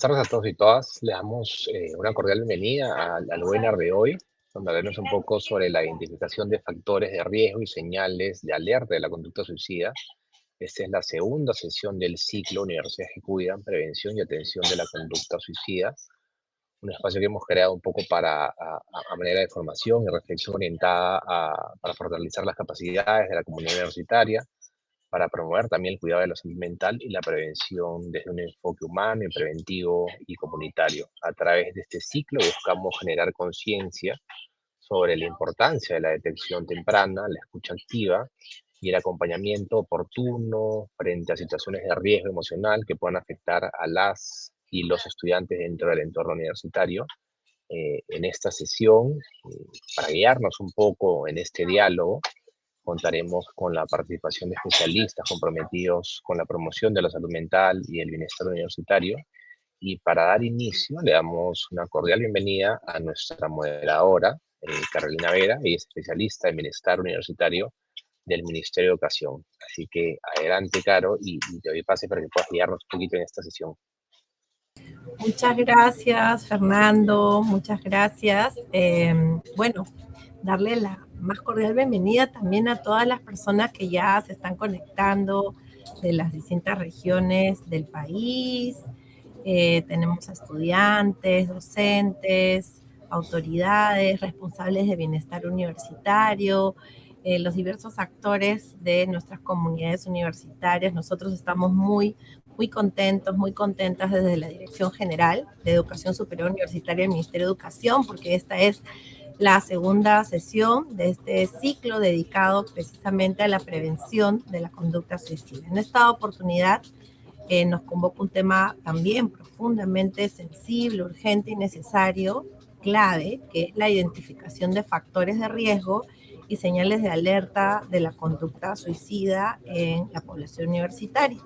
tardes a todos y todas. Le damos una cordial bienvenida al webinar de hoy, donde hablaremos un poco sobre la identificación de factores de riesgo y señales de alerta de la conducta suicida. Esta es la segunda sesión del ciclo Universidades que Cuidan, Prevención y Atención de la Conducta Suicida, un espacio que hemos creado un poco a manera de formación y reflexión orientada para fortalecer las capacidades de la comunidad universitaria, para promover también el cuidado de la salud mental y la prevención desde un enfoque humano y preventivo y comunitario. A través de este ciclo buscamos generar conciencia sobre la importancia de la detección temprana, la escucha activa y el acompañamiento oportuno frente a situaciones de riesgo emocional que puedan afectar a las y los estudiantes dentro del entorno universitario. En esta sesión, para guiarnos un poco en este diálogo, contaremos con la participación de especialistas comprometidos con la promoción de la salud mental y el bienestar universitario. Y para dar inicio, le damos una cordial bienvenida a nuestra moderadora, Carolina Vera, ella es especialista en bienestar universitario del Ministerio de Educación. Así que adelante, Caro, y te doy pase para que puedas guiarnos un poquito en esta sesión. Muchas gracias, Fernando, muchas gracias. Bueno, darle la más cordial bienvenida también a todas las personas que ya se están conectando de las distintas regiones del país. Tenemos a estudiantes, docentes, autoridades, responsables de bienestar universitario, los diversos actores de nuestras comunidades universitarias. Nosotros estamos muy contentos, muy contentas desde la Dirección General de Educación Superior Universitaria del Ministerio de Educación, porque esta es la segunda sesión de este ciclo dedicado precisamente a la prevención de la conducta suicida. En esta oportunidad nos convoca un tema también profundamente sensible, urgente y necesario, clave, que es la identificación de factores de riesgo y señales de alerta de la conducta suicida en la población universitaria.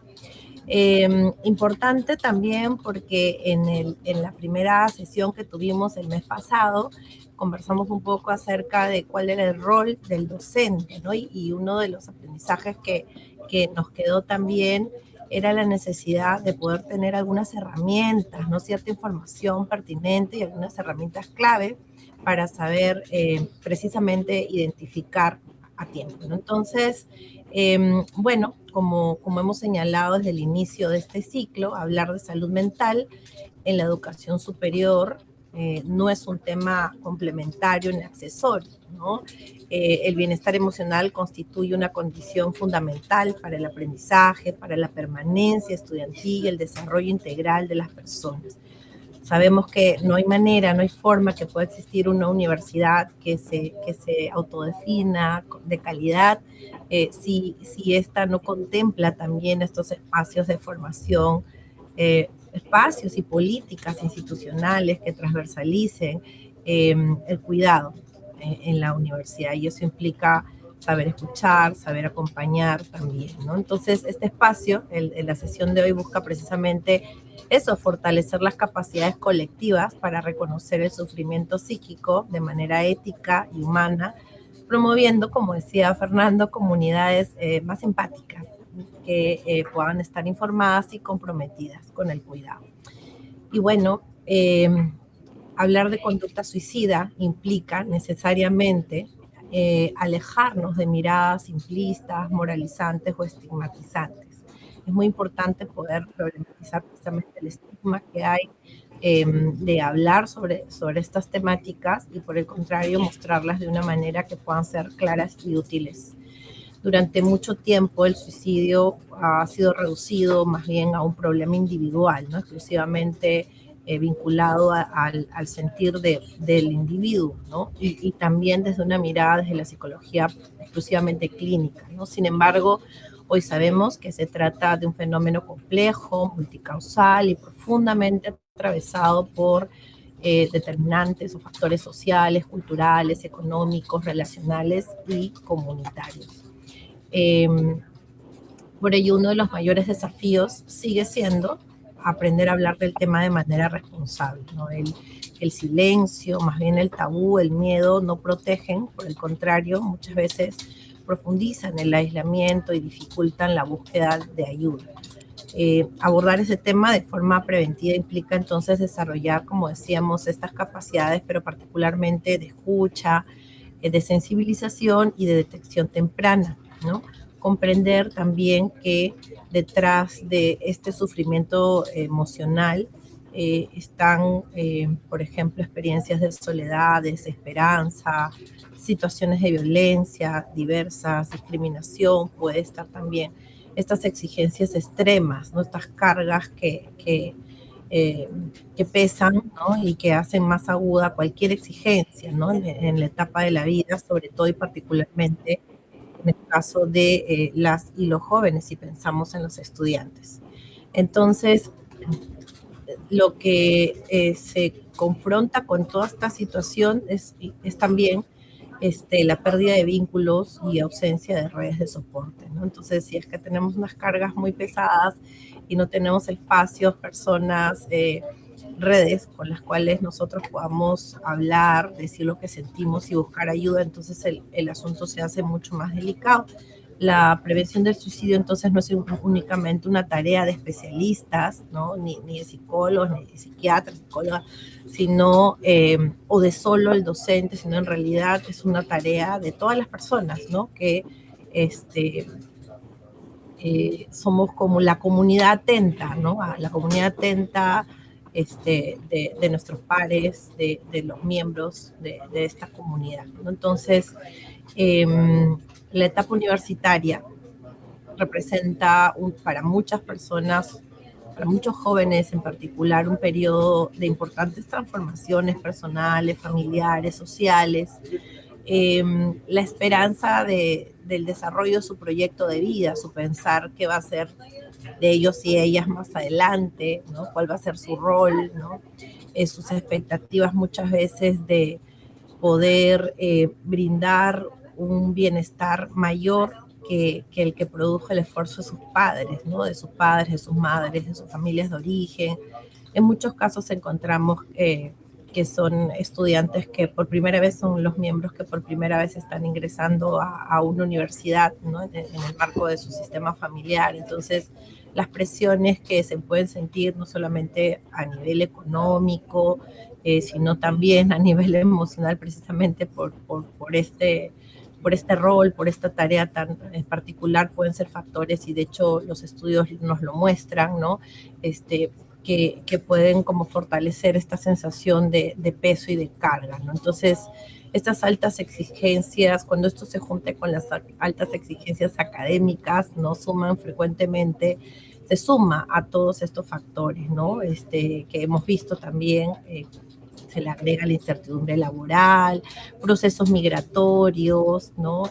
Importante también porque en la primera sesión que tuvimos el mes pasado, conversamos un poco acerca de cuál era el rol del docente, ¿no? Y uno de los aprendizajes que nos quedó también era la necesidad de poder tener algunas herramientas, ¿no? Cierta información pertinente y algunas herramientas clave para saber precisamente identificar a tiempo, ¿no? Entonces, bueno, como hemos señalado desde el inicio de este ciclo, hablar de salud mental en la educación superior no es un tema complementario ni accesorio, ¿no? El bienestar emocional constituye una condición fundamental para el aprendizaje, para la permanencia estudiantil y el desarrollo integral de las personas. Sabemos que no hay manera, no hay forma que pueda existir una universidad que se autodefina de calidad si esta no contempla también estos espacios de formación, espacios y políticas institucionales que transversalicen el cuidado en la universidad. Y eso implica saber escuchar, saber acompañar también, ¿no? Entonces, este espacio, en la sesión de hoy, busca precisamente eso, fortalecer las capacidades colectivas para reconocer el sufrimiento psíquico de manera ética y humana, promoviendo, como decía Fernando, comunidades más empáticas que puedan estar informadas y comprometidas con el cuidado. Y bueno, hablar de conducta suicida implica necesariamente alejarnos de miradas simplistas, moralizantes o estigmatizantes. Es muy importante poder problematizar precisamente el estigma que hay de hablar sobre estas temáticas y, por el contrario, mostrarlas de una manera que puedan ser claras y útiles. Durante mucho tiempo el suicidio ha sido reducido más bien a un problema individual, ¿no? Exclusivamente vinculado al sentir del individuo, ¿no? Y también desde una mirada desde la psicología exclusivamente clínica, ¿no? Sin embargo, hoy sabemos que se trata de un fenómeno complejo, multicausal y profundamente atravesado por determinantes o factores sociales, culturales, económicos, relacionales y comunitarios. Por ello, uno de los mayores desafíos sigue siendo aprender a hablar del tema de manera responsable, ¿no? El silencio, más bien el tabú, el miedo, no protegen, por el contrario, muchas veces profundizan el aislamiento y dificultan la búsqueda de ayuda. abordar ese tema de forma preventiva implica entonces desarrollar, como decíamos, estas capacidades, pero particularmente de escucha, de sensibilización y de detección temprana, ¿no? Comprender también que detrás de este sufrimiento emocional están, por ejemplo, experiencias de soledad, desesperanza, situaciones de violencia diversas, discriminación, puede estar también estas exigencias extremas, ¿no? Estas cargas que pesan, ¿no? Y que hacen más aguda cualquier exigencia, ¿no? En la etapa de la vida, sobre todo y particularmente en el caso de las y los jóvenes, si pensamos en los estudiantes. Entonces, lo que se confronta con toda esta situación es también la pérdida de vínculos y ausencia de redes de soporte, ¿no? Entonces, si es que tenemos unas cargas muy pesadas y no tenemos espacios, personas, redes con las cuales nosotros podamos hablar, decir lo que sentimos y buscar ayuda, entonces el asunto se hace mucho más delicado. La prevención del suicidio entonces no es únicamente una tarea de especialistas, ¿no? Ni de psicólogos, ni de psiquiatras, psicólogas, sino, o de solo el docente, sino en realidad es una tarea de todas las personas, ¿no? Que somos como la comunidad atenta, ¿no? A la comunidad atenta de nuestros pares, de los miembros de esta comunidad, ¿no? Entonces, la etapa universitaria representa para muchas personas, para muchos jóvenes en particular, un periodo de importantes transformaciones personales, familiares, sociales, la esperanza del desarrollo de su proyecto de vida, su pensar qué va a ser de ellos y ellas más adelante, ¿no? Cuál va a ser su rol, ¿no? Sus expectativas muchas veces de poder brindar un bienestar mayor que el que produjo el esfuerzo de sus padres, ¿no? De sus padres, de sus madres, de sus familias de origen. En muchos casos encontramos que son estudiantes que por primera vez son los miembros que por primera vez están ingresando a una universidad, ¿no? En el marco de su sistema familiar. Entonces, las presiones que se pueden sentir no solamente a nivel económico, sino también a nivel emocional, precisamente por este rol, por esta tarea tan particular, pueden ser factores, y de hecho los estudios nos lo muestran, ¿no? Que pueden como fortalecer esta sensación de peso y de carga, ¿no? Entonces, estas altas exigencias, cuando esto se junte con las altas exigencias académicas, ¿no? Se suma a todos estos factores, ¿no? Que hemos visto también, se le agrega la incertidumbre laboral, procesos migratorios, ¿no?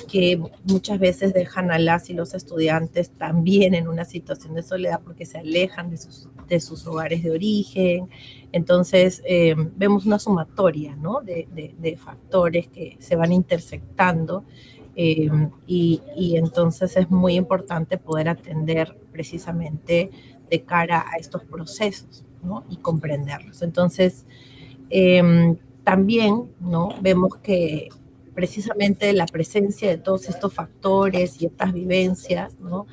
Que muchas veces dejan a las y los estudiantes también en una situación de soledad porque se alejan de sus hogares de origen. Entonces, vemos una sumatoria, ¿no? de factores que se van intersectando, y entonces es muy importante poder atender precisamente de cara a estos procesos, ¿no? Y comprenderlos. Entonces, también, ¿no? Vemos que precisamente la presencia de todos estos factores y estas vivencias, ¿no?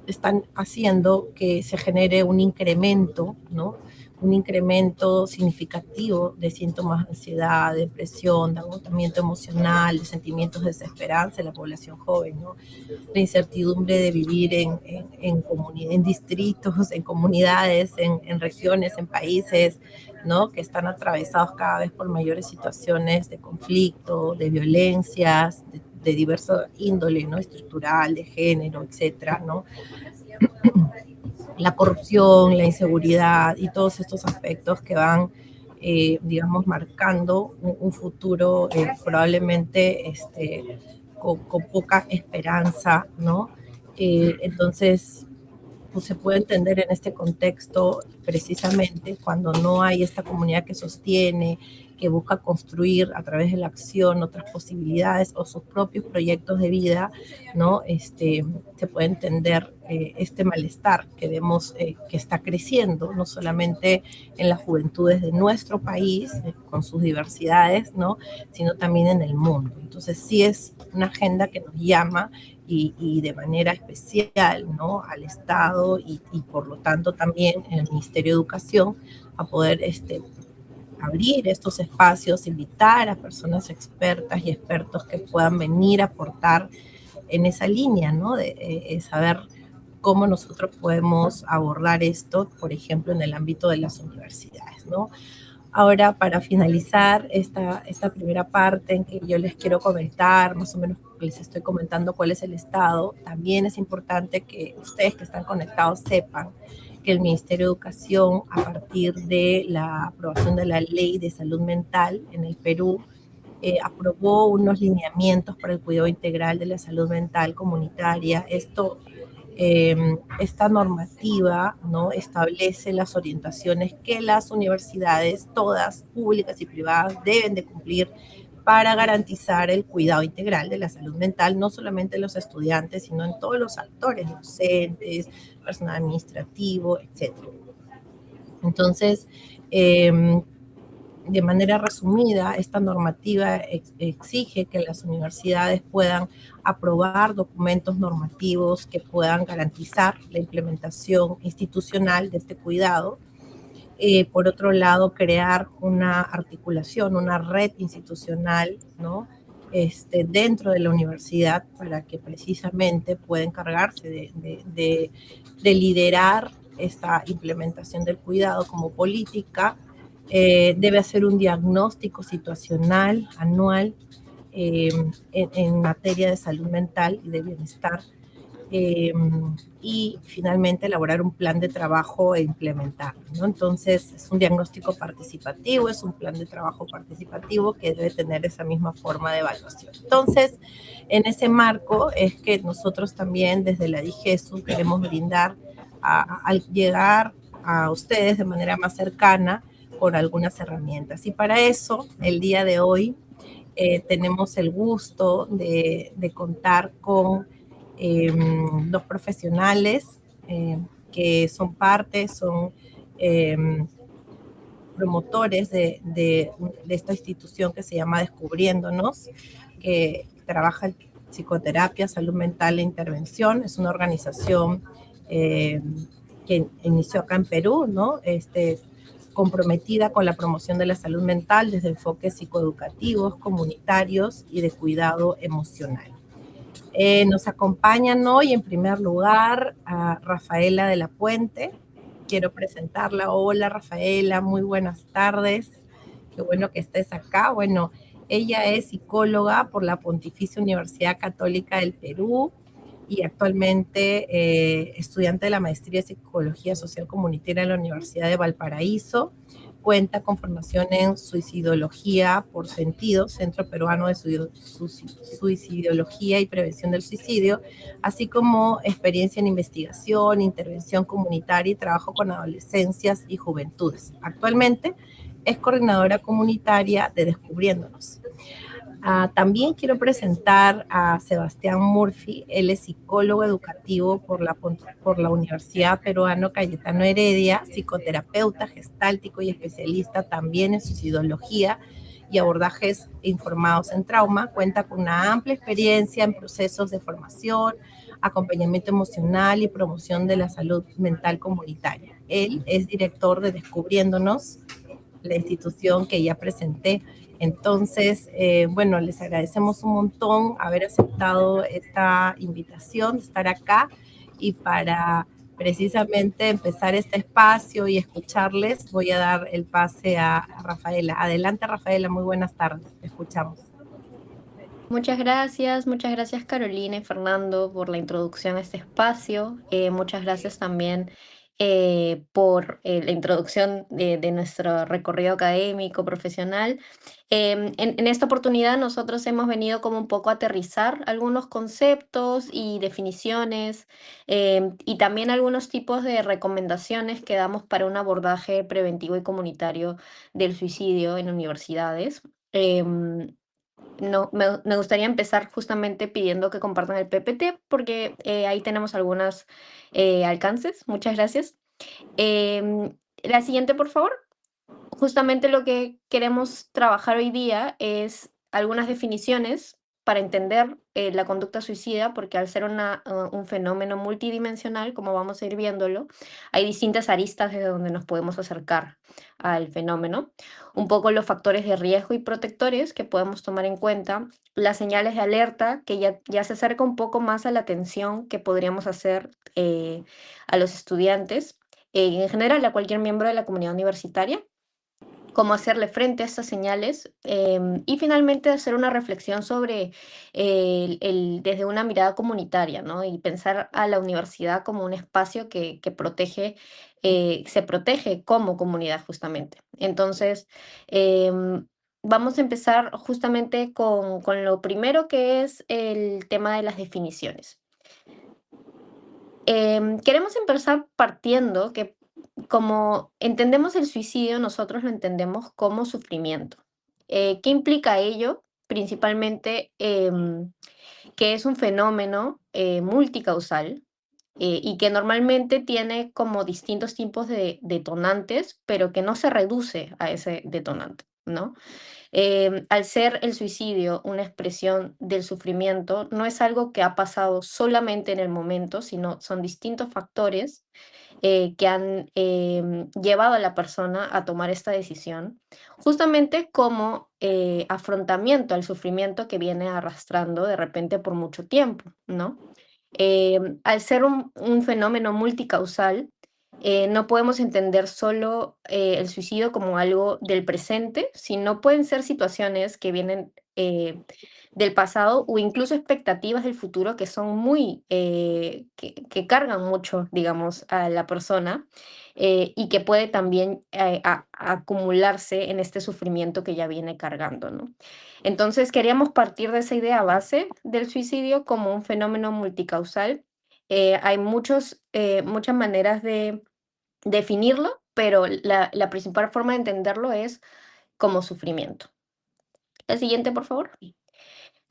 Están haciendo que se genere un incremento, ¿no? Un incremento significativo de síntomas de ansiedad, depresión, de agotamiento emocional, de sentimientos de desesperanza en la población joven, ¿no? La incertidumbre de vivir en distritos, en comunidades, en regiones, en países, ¿no? Que están atravesados cada vez por mayores situaciones de conflicto, de violencias, de diversa índole, ¿no? Estructural, de género, etcétera, ¿no? La corrupción, la inseguridad y todos estos aspectos que van, digamos, marcando un futuro probablemente con poca esperanza, ¿no? Entonces, pues se puede entender en este contexto precisamente cuando no hay esta comunidad que sostiene, que busca construir a través de la acción otras posibilidades o sus propios proyectos de vida, ¿no? Se puede entender este malestar que vemos que está creciendo, no solamente en las juventudes de nuestro país, con sus diversidades, ¿no? Sino también en el mundo. Entonces sí es una agenda que nos llama y de manera especial, ¿no? Al Estado y por lo tanto también en el Ministerio de Educación a poder abrir estos espacios, invitar a personas expertas y expertos que puedan venir a aportar en esa línea, ¿no? De saber cómo nosotros podemos abordar esto, por ejemplo, en el ámbito de las universidades, ¿no? Ahora, para finalizar esta primera parte en que yo les quiero comentar, más o menos les estoy comentando cuál es el estado, también es importante que ustedes que están conectados sepan que el Ministerio de Educación, a partir de la aprobación de la Ley de Salud Mental en el Perú, aprobó unos lineamientos para el cuidado integral de la salud mental comunitaria. Esta normativa, ¿no? Establece las orientaciones que las universidades, todas públicas y privadas, deben de cumplir para garantizar el cuidado integral de la salud mental, no solamente en los estudiantes, sino en todos los actores, docentes, personal administrativo, etcétera. Entonces, de manera resumida, esta normativa exige que las universidades puedan aprobar documentos normativos que puedan garantizar la implementación institucional de este cuidado. Por otro lado, crear una articulación, una red institucional, ¿no? Dentro de la universidad para que precisamente pueda encargarse de liderar esta implementación del cuidado como política. Debe hacer un diagnóstico situacional anual en materia de salud mental y de bienestar. Y finalmente elaborar un plan de trabajo e implementarlo, ¿no? Entonces es un diagnóstico participativo, es un plan de trabajo participativo que debe tener esa misma forma de evaluación. Entonces, en ese marco es que nosotros también desde la DIGESU queremos brindar al llegar a ustedes de manera más cercana con algunas herramientas. Y para eso, el día de hoy, tenemos el gusto de contar con dos profesionales que son promotores de esta institución que se llama Descubriéndonos, que trabaja en psicoterapia, salud mental e intervención. Es una organización que inició acá en Perú, ¿no? Comprometida con la promoción de la salud mental desde enfoques psicoeducativos, comunitarios y de cuidado emocional. Nos acompañan hoy en primer lugar a Rafaela de la Puente. Quiero presentarla. Hola Rafaela, muy buenas tardes. Qué bueno que estés acá. Bueno, ella es psicóloga por la Pontificia Universidad Católica del Perú y actualmente estudiante de la maestría de Psicología Social Comunitaria en la Universidad de Valparaíso. Cuenta con formación en suicidología por Sentido, Centro Peruano de Suicidología y Prevención del Suicidio, así como experiencia en investigación, intervención comunitaria y trabajo con adolescencias y juventudes. Actualmente es coordinadora comunitaria de Descubriéndonos. También quiero presentar a Sebastián Murphy. Él es psicólogo educativo por la Universidad Peruano Cayetano Heredia, psicoterapeuta gestáltico y especialista también en suicidología y abordajes informados en trauma. Cuenta con una amplia experiencia en procesos de formación, acompañamiento emocional y promoción de la salud mental comunitaria. Él es director de Descubriéndonos, la institución que ya presenté. Entonces, bueno, les agradecemos un montón haber aceptado esta invitación, de estar acá, y para precisamente empezar este espacio y escucharles, voy a dar el pase a Rafaela. Adelante, Rafaela, muy buenas tardes, te escuchamos. Muchas gracias Carolina y Fernando por la introducción a este espacio. Muchas gracias también por la introducción de nuestro recorrido académico, profesional. En esta oportunidad nosotros hemos venido como un poco a aterrizar algunos conceptos y definiciones y también algunos tipos de recomendaciones que damos para un abordaje preventivo y comunitario del suicidio en universidades. Em, no, me gustaría empezar justamente pidiendo que compartan el PPT porque ahí tenemos algunos alcances. Muchas gracias. La siguiente, por favor. Justamente lo que queremos trabajar hoy día es algunas definiciones para entender la conducta suicida, porque al ser un fenómeno multidimensional, como vamos a ir viéndolo, hay distintas aristas desde donde nos podemos acercar al fenómeno. Un poco los factores de riesgo y protectores que podemos tomar en cuenta, las señales de alerta, que ya se acerca un poco más a la atención que podríamos hacer a los estudiantes, en general a cualquier miembro de la comunidad universitaria, cómo hacerle frente a estas señales y finalmente hacer una reflexión sobre desde una mirada comunitaria, ¿no? Y pensar a la universidad como un espacio que protege, se protege como comunidad justamente. Entonces, vamos a empezar justamente con lo primero que es el tema de las definiciones. Queremos empezar partiendo que como entendemos el suicidio, nosotros lo entendemos como sufrimiento. ¿Qué implica ello? Principalmente que es un fenómeno multicausal y que normalmente tiene como distintos tipos de detonantes, pero que no se reduce a ese detonante, ¿no? Al ser el suicidio una expresión del sufrimiento, no es algo que ha pasado solamente en el momento, sino son distintos factores que han llevado a la persona a tomar esta decisión, justamente como afrontamiento al sufrimiento que viene arrastrando de repente por mucho tiempo, ¿no? Al ser un fenómeno multicausal, no podemos entender solo el suicidio como algo del presente, sino pueden ser situaciones que vienen del pasado o incluso expectativas del futuro que son que cargan mucho, digamos, a la persona y que puede también acumularse en este sufrimiento que ya viene cargando, ¿no? Entonces, queríamos partir de esa idea base del suicidio como un fenómeno multicausal. Hay muchas maneras de definirlo, pero la principal forma de entenderlo es como sufrimiento. La siguiente, por favor.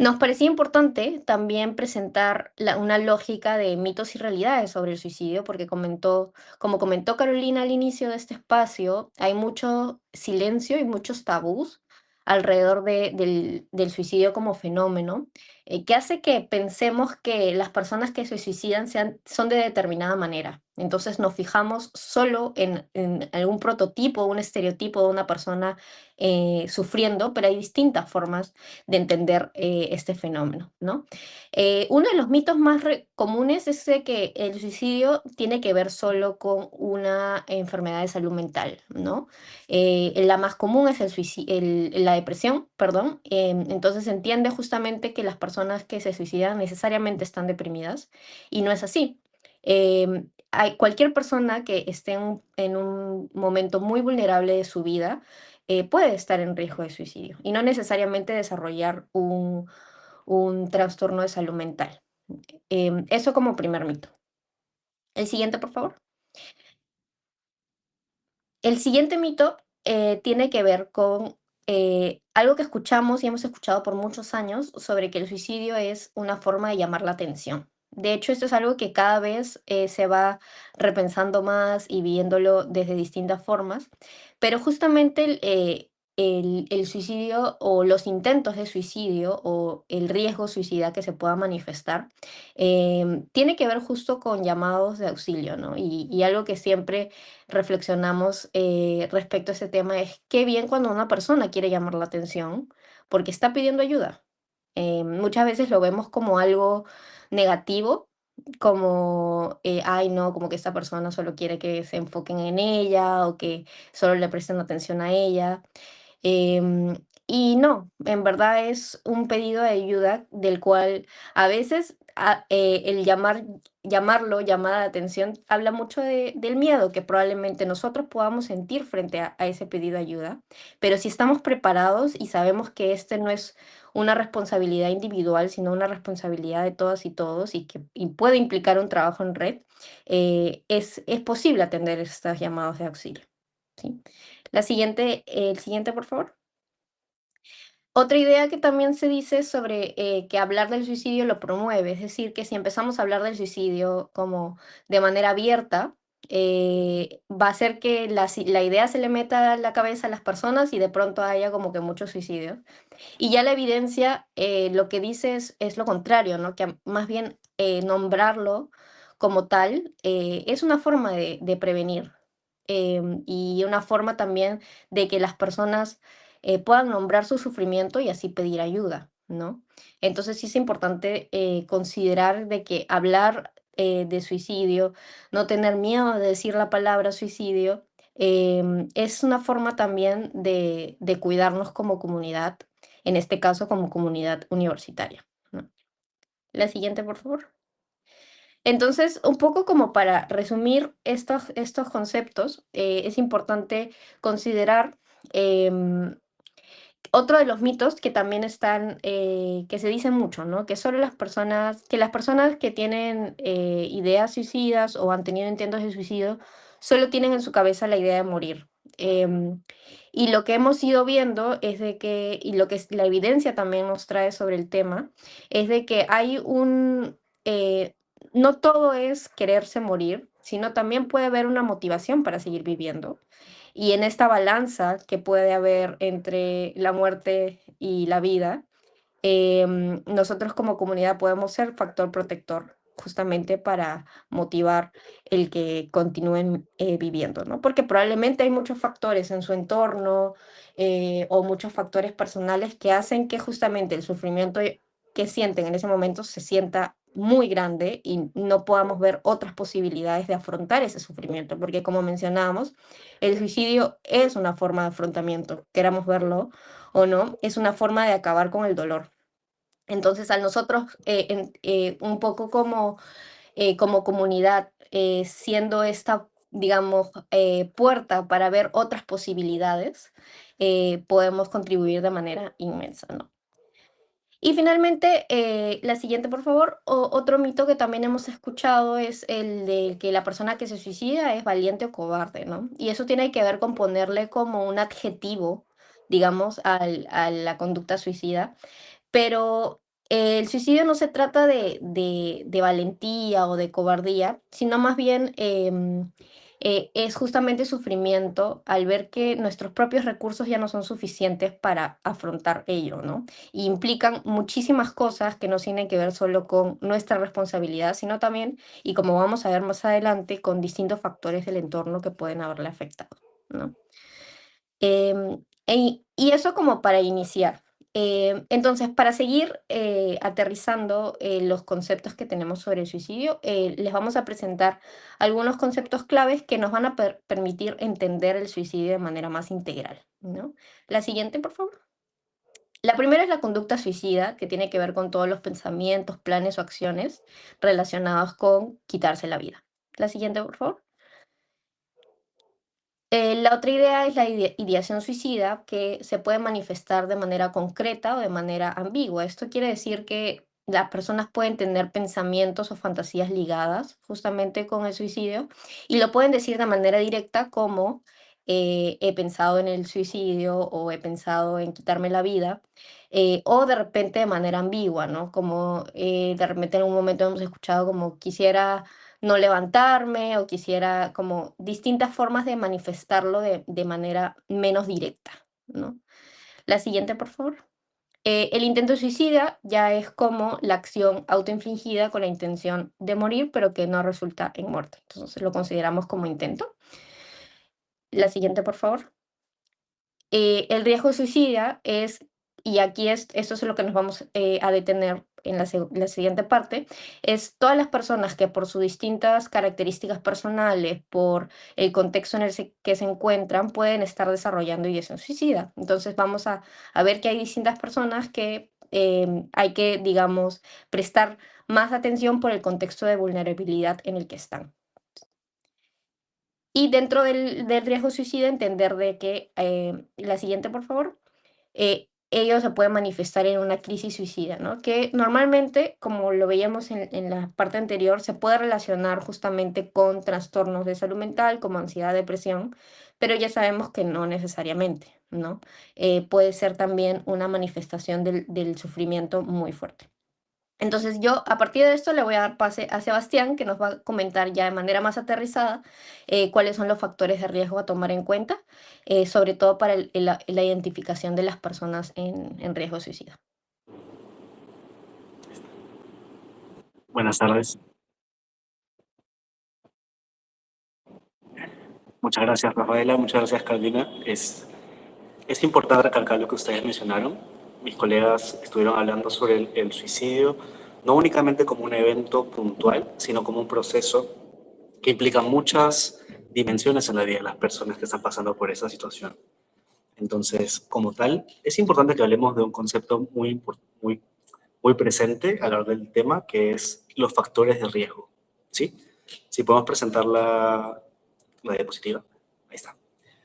Nos parecía importante también presentar una lógica de mitos y realidades sobre el suicidio, porque como comentó Carolina al inicio de este espacio, hay mucho silencio y muchos tabús alrededor del suicidio como fenómeno, que hace que pensemos que las personas que se suicidan son de determinada manera. Entonces nos fijamos solo en algún prototipo, un estereotipo de una persona sufriendo, pero hay distintas formas de entender este fenómeno, ¿no? Uno de los mitos más comunes es de que el suicidio tiene que ver solo con una enfermedad de salud mental, ¿no? La más común es la depresión, perdón. Entonces se entiende justamente que las personas que se suicidan necesariamente están deprimidas y no es así. Cualquier persona que esté en un momento muy vulnerable de su vida, puede estar en riesgo de suicidio y no necesariamente desarrollar un trastorno de salud mental. Eso como primer mito. El siguiente, por favor. El siguiente mito tiene que ver con algo que escuchamos y hemos escuchado por muchos años sobre que el suicidio es una forma de llamar la atención. De hecho, esto es algo que cada vez se va repensando más y viéndolo desde distintas formas, pero justamente el suicidio o los intentos de suicidio o el riesgo suicida que se pueda manifestar tiene que ver justo con llamados de auxilio, ¿no? Y algo que siempre reflexionamos respecto a ese tema es qué bien cuando una persona quiere llamar la atención porque está pidiendo ayuda. Muchas veces lo vemos como algo negativo, como, ay no, como que esta persona solo quiere que se enfoquen en ella o que solo le presten atención a ella. Em, Y no, en verdad es un pedido de ayuda del cual a veces el llamarlo llamada de atención habla mucho del miedo que probablemente nosotros podamos sentir frente a ese pedido de ayuda. Pero si estamos preparados y sabemos que este no es una responsabilidad individual, sino una responsabilidad de todas y todos y que puede implicar un trabajo en red, es posible atender estos llamados de auxilio. ¿Sí? El siguiente, por favor. Otra idea que también se dice sobre que hablar del suicidio lo promueve, es decir, que si empezamos a hablar del suicidio como de manera abierta, va a hacer que la idea se le meta a la cabeza a las personas y de pronto haya como que muchos suicidios. Y ya la evidencia lo que dice es lo contrario, ¿no? Que más bien nombrarlo como tal es una forma de prevenir y una forma también de que las personas puedan nombrar su sufrimiento y así pedir ayuda, ¿no? Entonces sí es importante considerar de que hablar de suicidio, no tener miedo de decir la palabra suicidio, es una forma también de cuidarnos como comunidad, en este caso como comunidad universitaria, ¿no? La siguiente, por favor. Entonces, un poco como para resumir estos conceptos, es importante considerar em, otro de los mitos que también están, que se dicen mucho, ¿no? Que solo las personas que tienen ideas suicidas o han tenido intentos de suicidio, solo tienen en su cabeza la idea de morir. Em, y lo que hemos ido viendo es de que, y lo que la evidencia también nos trae sobre el tema, es de que no todo es quererse morir, sino también puede haber una motivación para seguir viviendo. Y en esta balanza que puede haber entre la muerte y la vida, nosotros como comunidad podemos ser factor protector justamente para motivar el que continúen viviendo, ¿no? Porque probablemente hay muchos factores en su entorno o muchos factores personales que hacen que justamente el sufrimiento que sienten en ese momento se sienta muy grande y no podamos ver otras posibilidades de afrontar ese sufrimiento, porque como mencionábamos, el suicidio es una forma de afrontamiento, queramos verlo o no, es una forma de acabar con el dolor. Entonces, a nosotros, un poco como comunidad, siendo esta, digamos, puerta para ver otras posibilidades, podemos contribuir de manera inmensa, ¿no? Y finalmente, la siguiente, por favor. Otro mito que también hemos escuchado es el de que la persona que se suicida es valiente o cobarde, ¿no? Y eso tiene que ver con ponerle como un adjetivo, digamos, a la conducta suicida, pero el suicidio no se trata de valentía o de cobardía, sino más bien es justamente sufrimiento al ver que nuestros propios recursos ya no son suficientes para afrontar ello, ¿no? Y implican muchísimas cosas que no tienen que ver solo con nuestra responsabilidad, sino también, y como vamos a ver más adelante, con distintos factores del entorno que pueden haberle afectado, ¿no? Y eso como para iniciar. Entonces, para seguir aterrizando los conceptos que tenemos sobre el suicidio, les vamos a presentar algunos conceptos claves que nos van a permitir entender el suicidio de manera más integral, ¿no? La siguiente, por favor. La primera es la conducta suicida, que tiene que ver con todos los pensamientos, planes o acciones relacionados con quitarse la vida. La siguiente, por favor. La otra idea es la ideación suicida, que se puede manifestar de manera concreta o de manera ambigua. Esto quiere decir que las personas pueden tener pensamientos o fantasías ligadas justamente con el suicidio y lo pueden decir de manera directa como he pensado en el suicidio o he pensado en quitarme la vida, o de repente de manera ambigua, ¿no? Como de repente en un momento hemos escuchado como quisiera no levantarme o quisiera como distintas formas de manifestarlo de manera menos directa, ¿no? La siguiente, por favor. El intento suicida ya es como la acción autoinfligida con la intención de morir, pero que no resulta en muerte. Entonces lo consideramos como intento. La siguiente, por favor. El riesgo suicida es, y aquí esto es lo que nos vamos a detener, en la siguiente parte, es todas las personas que por sus distintas características personales, por el contexto en el que se encuentran, pueden estar desarrollando ideación suicida. Entonces vamos a ver que hay distintas personas que hay que, digamos, prestar más atención por el contexto de vulnerabilidad en el que están. Y dentro del riesgo suicida, entender de que, la siguiente, por favor, ello se puede manifestar en una crisis suicida, ¿no? Que normalmente, como lo veíamos en la parte anterior, se puede relacionar justamente con trastornos de salud mental, como ansiedad, depresión, pero ya sabemos que no necesariamente, ¿no? Puede ser también una manifestación del sufrimiento muy fuerte. Entonces yo a partir de esto le voy a dar pase a Sebastián, que nos va a comentar ya de manera más aterrizada cuáles son los factores de riesgo a tomar en cuenta, sobre todo para la identificación de las personas en riesgo suicida. Buenas tardes. Muchas gracias, Rafaela. Muchas gracias, Carolina. Es importante recalcar lo que ustedes mencionaron. Mis colegas estuvieron hablando sobre el suicidio, no únicamente como un evento puntual, sino como un proceso que implica muchas dimensiones en la vida de las personas que están pasando por esa situación. Entonces, como tal, es importante que hablemos de un concepto muy presente a lo largo del tema, que es los factores de riesgo, ¿sí? Si podemos presentar la diapositiva. Ahí está.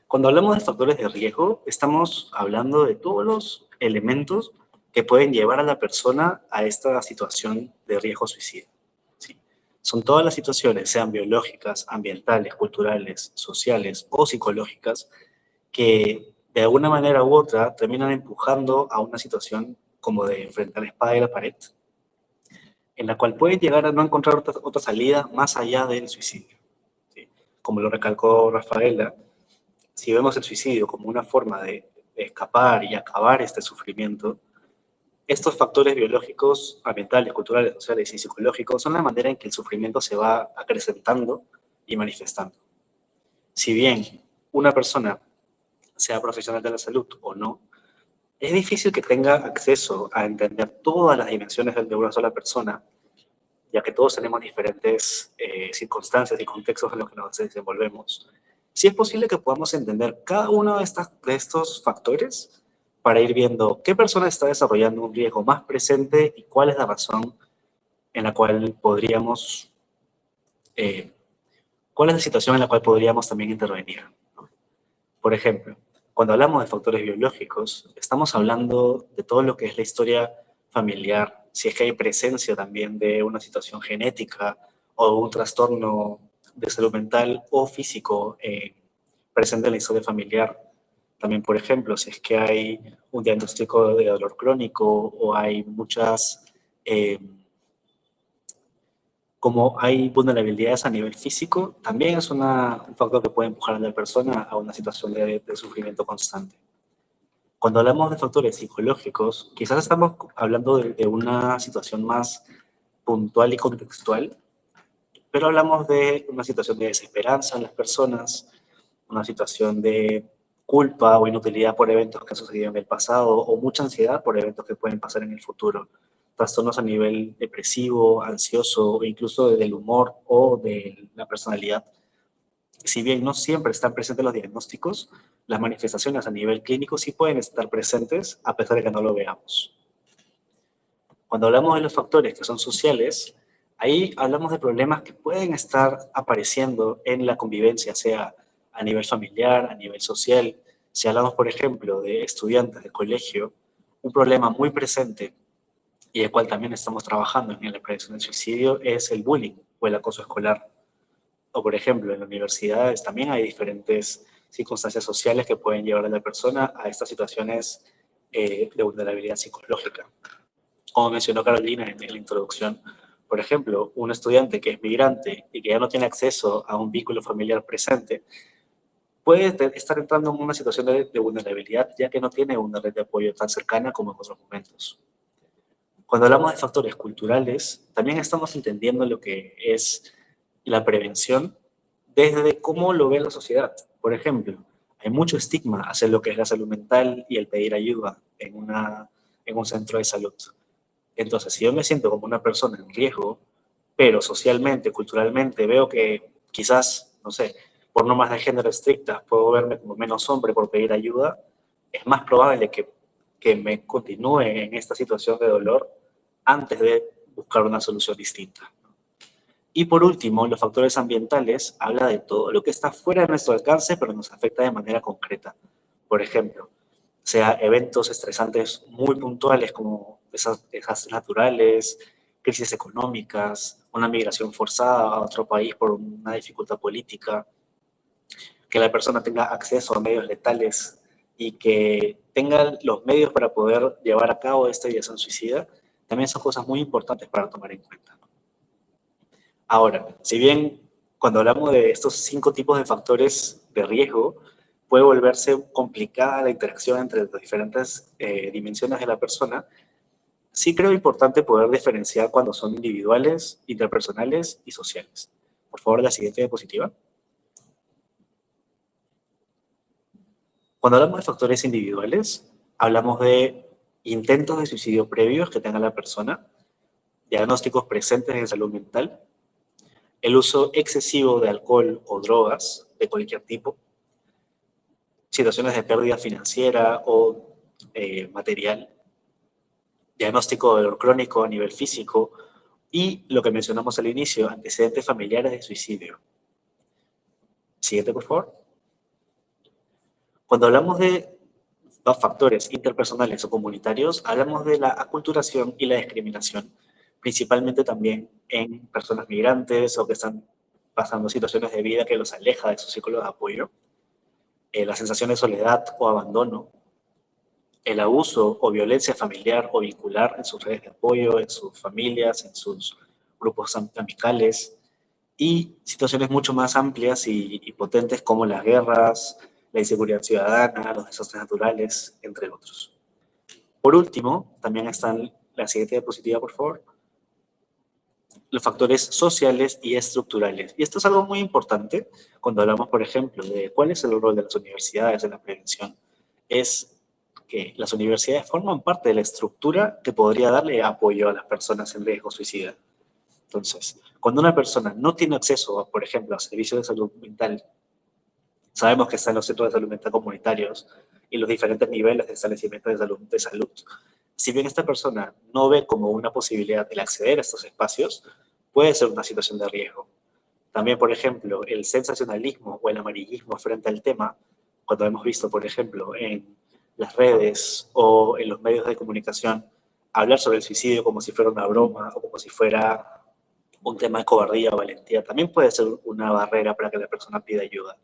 Cuando hablamos de factores de riesgo, estamos hablando de todos los elementos que pueden llevar a la persona a esta situación de riesgo suicida, ¿sí? Son todas las situaciones, sean biológicas, ambientales, culturales, sociales o psicológicas, que de alguna manera u otra terminan empujando a una situación como de enfrentar la espada y la pared, en la cual pueden llegar a no encontrar otra salida más allá del suicidio, ¿sí? Como lo recalcó Rafaela, si vemos el suicidio como una forma de escapar y acabar este sufrimiento, estos factores biológicos, ambientales, culturales, sociales y psicológicos son la manera en que el sufrimiento se va acrecentando y manifestando. Si bien una persona sea profesional de la salud o no, es difícil que tenga acceso a entender todas las dimensiones de una sola persona, ya que todos tenemos diferentes circunstancias y contextos en los que nos desenvolvemos. Sí es posible que podamos entender cada uno de estos factores para ir viendo qué persona está desarrollando un riesgo más presente y cuál es la razón en la cual podríamos, cuál es la situación en la cual podríamos también intervenir, ¿no? Por ejemplo, cuando hablamos de factores biológicos, estamos hablando de todo lo que es la historia familiar, si es que hay presencia también de una situación genética o un trastorno de salud mental o físico presente en la historia familiar. También, por ejemplo, si es que hay un diagnóstico de dolor crónico o hay como hay vulnerabilidades a nivel físico, también es un factor que puede empujar a la persona a una situación de sufrimiento constante. Cuando hablamos de factores psicológicos, quizás estamos hablando de una situación más puntual y contextual, pero hablamos de una situación de desesperanza en las personas, una situación de culpa o inutilidad por eventos que han sucedido en el pasado o mucha ansiedad por eventos que pueden pasar en el futuro. Trastornos a nivel depresivo, ansioso o incluso del humor o de la personalidad. Si bien no siempre están presentes los diagnósticos, las manifestaciones a nivel clínico sí pueden estar presentes a pesar de que no lo veamos. Cuando hablamos de los factores que son sociales, ahí hablamos de problemas que pueden estar apareciendo en la convivencia, sea a nivel familiar, a nivel social. Si hablamos, por ejemplo, de estudiantes de colegio, un problema muy presente y el cual también estamos trabajando en la prevención del suicidio es el bullying o el acoso escolar. O, por ejemplo, en las universidades también hay diferentes circunstancias sociales que pueden llevar a la persona a estas situaciones de vulnerabilidad psicológica. Como mencionó Carolina en la introducción, por ejemplo, un estudiante que es migrante y que ya no tiene acceso a un vínculo familiar presente, puede estar entrando en una situación de vulnerabilidad, ya que no tiene una red de apoyo tan cercana como en otros momentos. Cuando hablamos de factores culturales, también estamos entendiendo lo que es la prevención desde cómo lo ve la sociedad. Por ejemplo, hay mucho estigma hacia lo que es la salud mental y el pedir ayuda en un centro de salud. Entonces, si yo me siento como una persona en riesgo, pero socialmente, culturalmente, veo que quizás, no sé, por normas de género estrictas, puedo verme como menos hombre por pedir ayuda, es más probable que me continúe en esta situación de dolor antes de buscar una solución distinta. Y por último, los factores ambientales habla de todo lo que está fuera de nuestro alcance, pero nos afecta de manera concreta. Por ejemplo, sea eventos estresantes muy puntuales como desastres naturales, crisis económicas, una migración forzada a otro país por una dificultad política, que la persona tenga acceso a medios letales y que tenga los medios para poder llevar a cabo esta ideación suicida, también son cosas muy importantes para tomar en cuenta. Ahora, si bien cuando hablamos de estos 5 tipos de factores de riesgo, puede volverse complicada la interacción entre las diferentes dimensiones de la persona, sí creo importante poder diferenciar cuando son individuales, interpersonales y sociales. Por favor, la siguiente diapositiva. Cuando hablamos de factores individuales, hablamos de intentos de suicidio previos que tenga la persona, diagnósticos presentes en salud mental, el uso excesivo de alcohol o drogas de cualquier tipo, situaciones de pérdida financiera o material, diagnóstico de dolor crónico a nivel físico y lo que mencionamos al inicio, antecedentes familiares de suicidio. Siguiente, por favor. Cuando hablamos de los factores interpersonales o comunitarios, hablamos de la aculturación y la discriminación, principalmente también en personas migrantes o que están pasando situaciones de vida que los aleja de su círculo de apoyo, la sensación de soledad o abandono, el abuso o violencia familiar o vincular en sus redes de apoyo, en sus familias, en sus grupos amicales, y situaciones mucho más amplias y potentes como las guerras, la inseguridad ciudadana, los desastres naturales, entre otros. Por último, también están, la siguiente diapositiva, por favor, los factores sociales y estructurales. Y esto es algo muy importante cuando hablamos, por ejemplo, de cuál es el rol de las universidades en la prevención. Es que las universidades forman parte de la estructura que podría darle apoyo a las personas en riesgo suicida. Entonces, cuando una persona no tiene acceso, por ejemplo, a servicios de salud mental, sabemos que están los centros de salud mental comunitarios y los diferentes niveles de establecimiento de salud. Si bien esta persona no ve como una posibilidad el acceder a estos espacios, puede ser una situación de riesgo. También, por ejemplo, el sensacionalismo o el amarillismo frente al tema, cuando hemos visto, por ejemplo, en las redes o en los medios de comunicación, hablar sobre el suicidio como si fuera una broma o como si fuera un tema de cobardía o valentía, también puede ser una barrera para que la persona pida ayuda.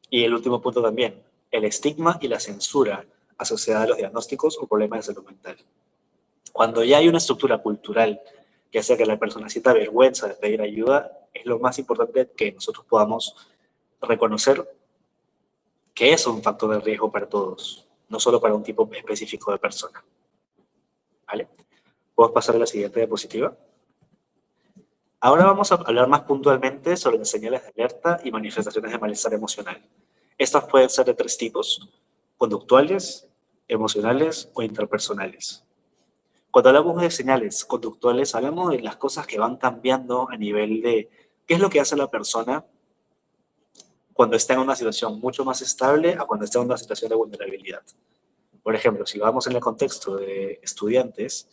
Y el último punto también, el estigma y la censura asociada a los diagnósticos o problemas de salud mental. Cuando ya hay una estructura cultural que hace que la persona sienta vergüenza de pedir ayuda, es lo más importante que nosotros podamos reconocer que es un factor de riesgo para todos, no solo para un tipo específico de persona. ¿Vale? ¿Puedo pasar a la siguiente diapositiva? Ahora vamos a hablar más puntualmente sobre las señales de alerta y manifestaciones de malestar emocional. Estas pueden ser de 3 tipos: conductuales, emocionales o interpersonales. Cuando hablamos de señales conductuales, hablamos de las cosas que van cambiando a nivel de qué es lo que hace la persona cuando está en una situación mucho más estable a cuando está en una situación de vulnerabilidad. Por ejemplo, si vamos en el contexto de estudiantes,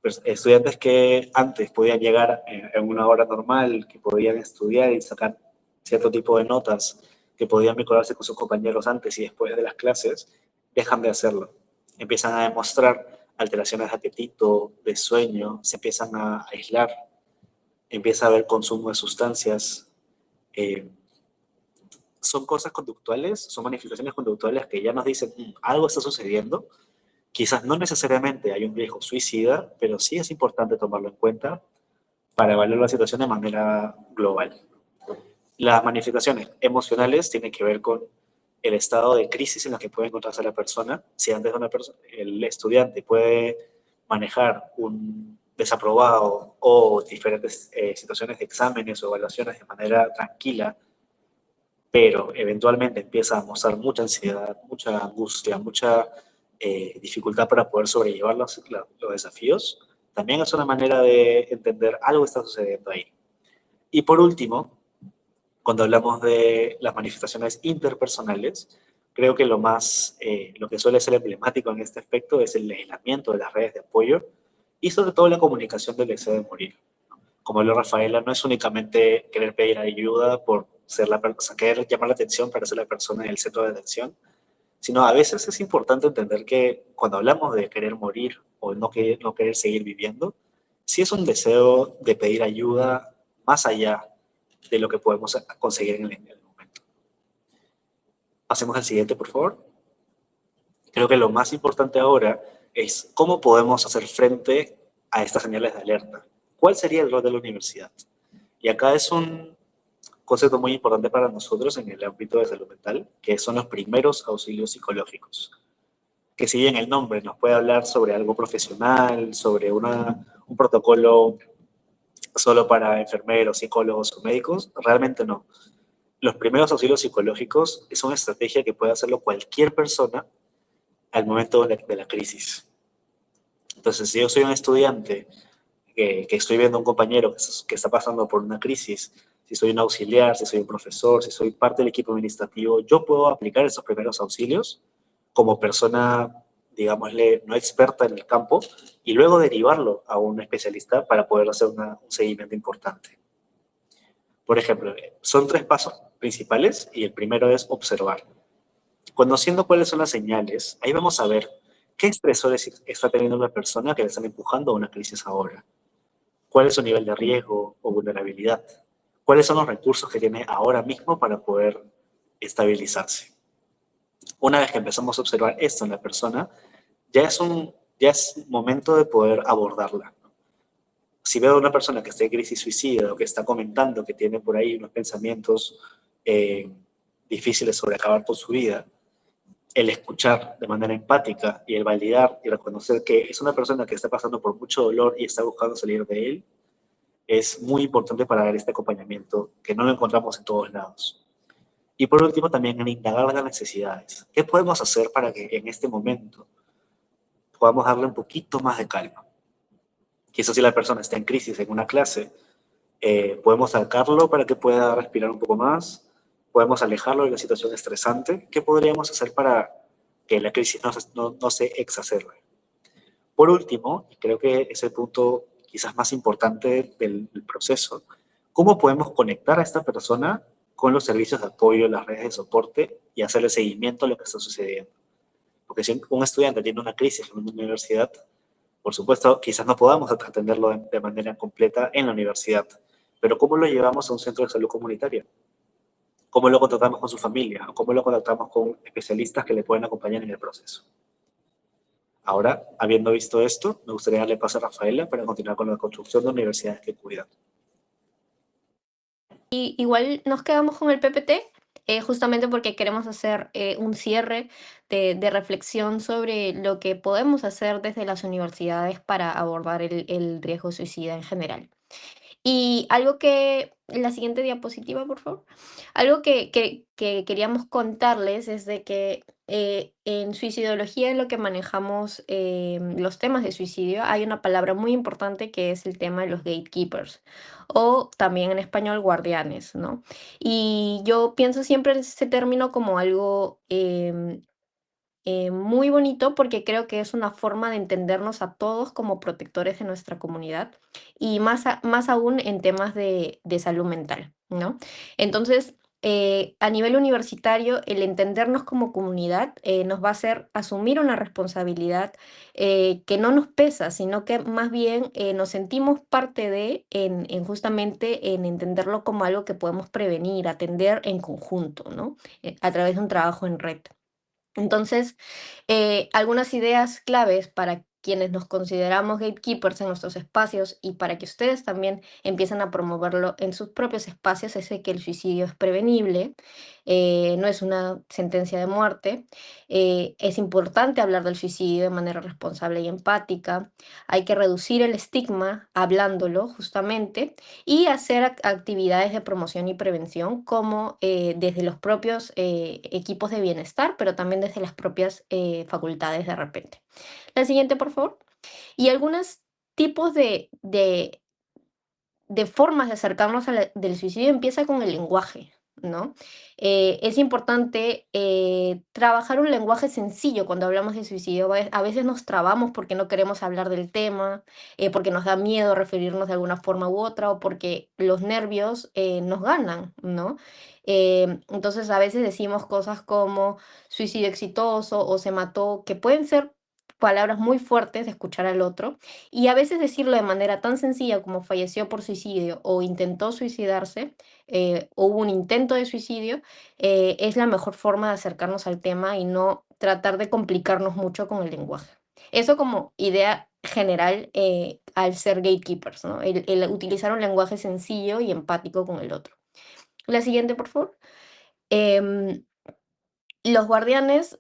pues estudiantes que antes podían llegar en una hora normal, que podían estudiar y sacar cierto tipo de notas, que podían vincularse con sus compañeros antes y después de las clases, dejan de hacerlo. Empiezan a demostrar alteraciones de apetito, de sueño, se empiezan a aislar, empieza a haber consumo de sustancias. Son cosas conductuales, son manifestaciones conductuales que ya nos dicen algo está sucediendo. Quizás no necesariamente hay un riesgo suicida, pero sí es importante tomarlo en cuenta para evaluar la situación de manera global. Las manifestaciones emocionales tienen que ver con el estado de crisis en el que puede encontrarse la persona. Si antes el estudiante puede manejar un desaprobado o diferentes situaciones de exámenes o evaluaciones de manera tranquila, pero eventualmente empieza a mostrar mucha ansiedad, mucha angustia, mucha dificultad para poder sobrellevar los desafíos, También es una manera de entender algo que está sucediendo ahí. Y por último, cuando hablamos de las manifestaciones interpersonales, creo que lo que suele ser emblemático en este aspecto es el aislamiento de las redes de apoyo y sobre todo la comunicación del deseo de morir. Como habló Rafaela, no es únicamente querer pedir ayuda por ser querer llamar la atención para ser la persona en el centro de atención, sino a veces es importante entender que cuando hablamos de querer morir o no querer seguir viviendo, sí es un deseo de pedir ayuda más allá de lo que podemos conseguir en el momento. Pasemos al siguiente, por favor. Creo que lo más importante ahora es cómo podemos hacer frente a estas señales de alerta. ¿Cuál sería el rol de la universidad? Y acá es un concepto muy importante para nosotros en el ámbito de salud mental, que son los primeros auxilios psicológicos. Que si bien el nombre nos puede hablar sobre algo profesional, sobre un protocolo solo para enfermeros, psicólogos o médicos, realmente no. Los primeros auxilios psicológicos es una estrategia que puede hacerlo cualquier persona al momento de la crisis. Entonces, si yo soy un estudiante que estoy viendo a un compañero que está pasando por una crisis, si soy un auxiliar, si soy un profesor, si soy parte del equipo administrativo, yo puedo aplicar esos primeros auxilios como persona, digámosle, no experta en el campo, y luego derivarlo a un especialista para poder hacer un seguimiento importante. Por ejemplo, son 3 pasos principales y el primero es observar. Conociendo cuáles son las señales, ahí vamos a ver qué estresores está teniendo una persona que le están empujando a una crisis ahora. ¿Cuál es su nivel de riesgo o vulnerabilidad? ¿Cuáles son los recursos que tiene ahora mismo para poder estabilizarse? Una vez que empezamos a observar esto en la persona, ya es momento de poder abordarla. Si veo a una persona que está en crisis suicida o que está comentando que tiene por ahí unos pensamientos difíciles sobre acabar con su vida, el escuchar de manera empática y el validar y reconocer que es una persona que está pasando por mucho dolor y está buscando salir de él, es muy importante para dar este acompañamiento que no lo encontramos en todos lados. Y por último, también en indagar las necesidades. ¿Qué podemos hacer para que en este momento podamos darle un poquito más de calma? Quizás si la persona está en crisis en una clase, podemos sacarlo para que pueda respirar un poco más, podemos alejarlo de la situación estresante. ¿Qué podríamos hacer para que la crisis no se exacerbe? Por último, y creo que es el punto quizás más importante del proceso, ¿cómo podemos conectar a esta persona con los servicios de apoyo, las redes de soporte y hacerle seguimiento a lo que está sucediendo? Porque si un estudiante tiene una crisis en una universidad, por supuesto, quizás no podamos atenderlo de manera completa en la universidad, pero ¿cómo lo llevamos a un centro de salud comunitaria? ¿Cómo lo contratamos con su familia? ¿Cómo lo contratamos con especialistas que le pueden acompañar en el proceso? Ahora, habiendo visto esto, me gustaría darle paso a Rafaela para continuar con la construcción de universidades que cuidan. Y igual nos quedamos con el PPT, justamente porque queremos hacer un cierre de reflexión sobre lo que podemos hacer desde las universidades para abordar el riesgo suicida en general. Y algo que, la siguiente diapositiva, por favor. Algo que queríamos contarles es de que en suicidología, en lo que manejamos los temas de suicidio, hay una palabra muy importante que es el tema de los gatekeepers, o también en español guardianes, ¿no? Y yo pienso siempre en ese término como algo muy bonito porque creo que es una forma de entendernos a todos como protectores de nuestra comunidad y más aún en temas de salud mental, ¿no? Entonces, a nivel universitario, el entendernos como comunidad nos va a hacer asumir una responsabilidad que no nos pesa, sino que más bien nos sentimos parte de, justamente en entenderlo como algo que podemos prevenir, atender en conjunto, ¿no? A través de un trabajo en red. Entonces, algunas ideas claves para quienes nos consideramos gatekeepers en nuestros espacios y para que ustedes también empiecen a promoverlo en sus propios espacios es de que el suicidio es prevenible, no es una sentencia de muerte, es importante hablar del suicidio de manera responsable y empática, hay que reducir el estigma hablándolo justamente y hacer actividades de promoción y prevención como desde los propios equipos de bienestar, pero también desde las propias facultades de repente. La siguiente, por favor. Y algunos tipos de formas de acercarnos del suicidio empieza con el lenguaje, ¿no? Es importante trabajar un lenguaje sencillo cuando hablamos de suicidio. A veces nos trabamos porque no queremos hablar del tema, porque nos da miedo referirnos de alguna forma u otra o porque los nervios nos ganan, ¿no? Entonces a veces decimos cosas como suicidio exitoso o se mató, que pueden ser palabras muy fuertes de escuchar al otro y a veces decirlo de manera tan sencilla como falleció por suicidio o intentó suicidarse, o hubo un intento de suicidio, es la mejor forma de acercarnos al tema y no tratar de complicarnos mucho con el lenguaje. Eso como idea general al ser gatekeepers, ¿no? El utilizar un lenguaje sencillo y empático con el otro. La siguiente, por favor. Em, los guardianes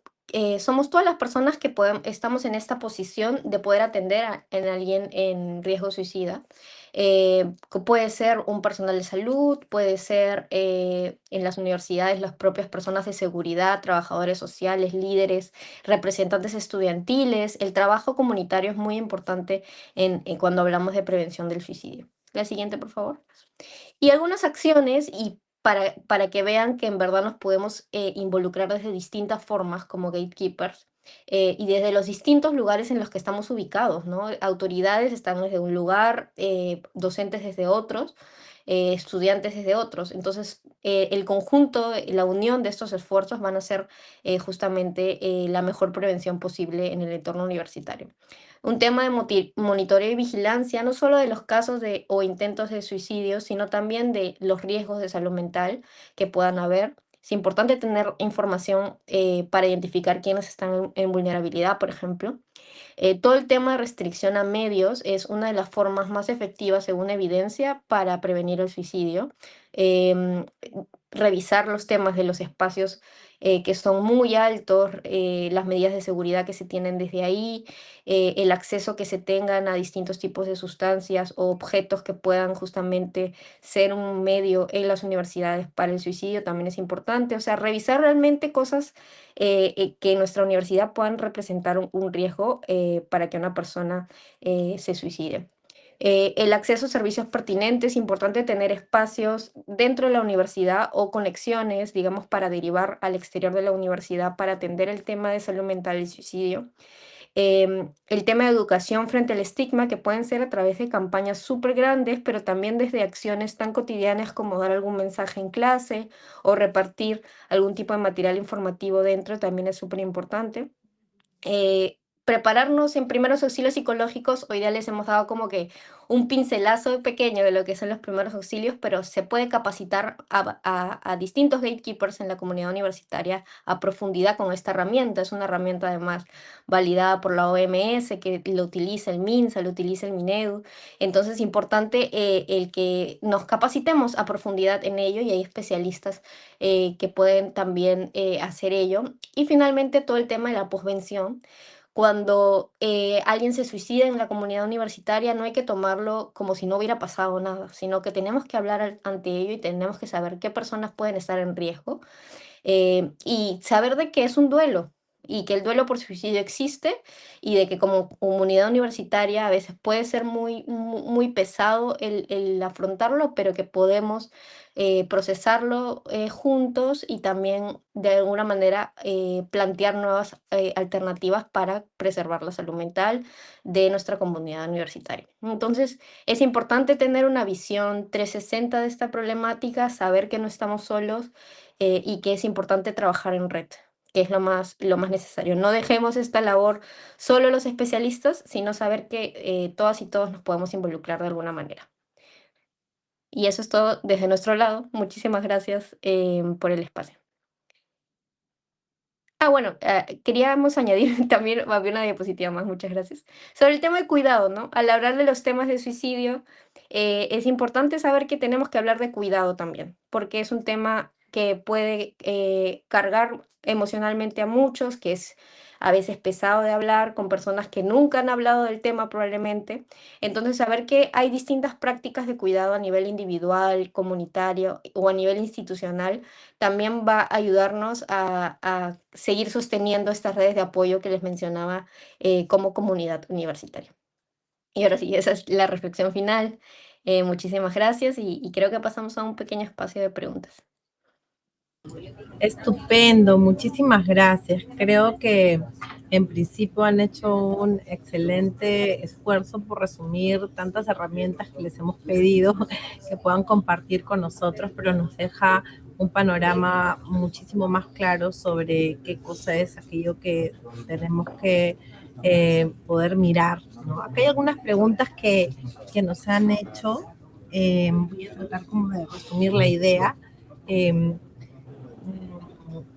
somos todas las personas que estamos en esta posición de poder atender en alguien en riesgo suicida. Puede ser un personal de salud, puede ser en las universidades las propias personas de seguridad, trabajadores sociales, líderes, representantes estudiantiles. El trabajo comunitario es muy importante cuando hablamos de prevención del suicidio. La siguiente, por favor. Y algunas acciones, y para que vean que en verdad nos podemos involucrar desde distintas formas como gatekeepers y desde los distintos lugares en los que estamos ubicados, ¿no? Autoridades están desde un lugar, docentes desde otros, estudiantes desde otros. Entonces, el conjunto, la unión de estos esfuerzos van a ser justamente la mejor prevención posible en el entorno universitario. Un tema de monitoreo y vigilancia, no solo de los casos o intentos de suicidio, sino también de los riesgos de salud mental que puedan haber. Es importante tener información para identificar quiénes están en vulnerabilidad, por ejemplo. Todo el tema de restricción a medios es una de las formas más efectivas, según evidencia, para prevenir el suicidio. Em, Revisar los temas de los espacios que son muy altos, las medidas de seguridad que se tienen desde ahí, el acceso que se tengan a distintos tipos de sustancias o objetos que puedan justamente ser un medio en las universidades para el suicidio también es importante. O sea, revisar realmente cosas que en nuestra universidad puedan representar un riesgo para que una persona se suicide. El acceso a servicios pertinentes, importante tener espacios dentro de la universidad o conexiones, digamos, para derivar al exterior de la universidad para atender el tema de salud mental y suicidio. El tema de educación frente al estigma, que pueden ser a través de campañas súper grandes, pero también desde acciones tan cotidianas como dar algún mensaje en clase o repartir algún tipo de material informativo dentro, también es súper importante. Prepararnos en primeros auxilios psicológicos, hoy día les hemos dado como que un pincelazo pequeño de lo que son los primeros auxilios, pero se puede capacitar a distintos gatekeepers en la comunidad universitaria a profundidad con esta herramienta. Es una herramienta además validada por la OMS, que lo utiliza el MINSA, lo utiliza el MINEDU. Entonces es importante el que nos capacitemos a profundidad en ello y hay especialistas que pueden también hacer ello. Y finalmente todo el tema de la posvención. Cuando alguien se suicida en la comunidad universitaria, no hay que tomarlo como si no hubiera pasado nada, sino que tenemos que hablar ante ello y tenemos que saber qué personas pueden estar en riesgo y saber de que es un duelo y que el duelo por suicidio existe y de que como comunidad universitaria a veces puede ser muy pesado el afrontarlo, pero que podemos procesarlo juntos y también de alguna manera plantear nuevas alternativas para preservar la salud mental de nuestra comunidad universitaria. Entonces, es importante tener una visión 360 de esta problemática, saber que no estamos solos y que es importante trabajar en red, que es lo más necesario. No dejemos esta labor solo los especialistas, sino saber que todas y todos nos podemos involucrar de alguna manera. Y eso es todo desde nuestro lado. Muchísimas gracias por el espacio. Bueno, queríamos añadir también, había una diapositiva más, muchas gracias, sobre el tema de cuidado, ¿no? Al hablar de los temas de suicidio, es importante saber que tenemos que hablar de cuidado también, porque es un tema que puede cargar emocionalmente a muchos, que es a veces pesado de hablar con personas que nunca han hablado del tema probablemente. Entonces, saber que hay distintas prácticas de cuidado a nivel individual, comunitario o a nivel institucional también va a ayudarnos a seguir sosteniendo estas redes de apoyo que les mencionaba como comunidad universitaria. Y ahora sí, esa es la reflexión final. Muchísimas gracias y creo que pasamos a un pequeño espacio de preguntas. Estupendo, muchísimas gracias. Creo que en principio han hecho un excelente esfuerzo por resumir tantas herramientas que les hemos pedido que puedan compartir con nosotros, pero nos deja un panorama muchísimo más claro sobre qué cosa es aquello que tenemos que poder mirar, ¿no? Acá hay algunas preguntas que nos han hecho. Voy a tratar como de resumir la idea. Eh,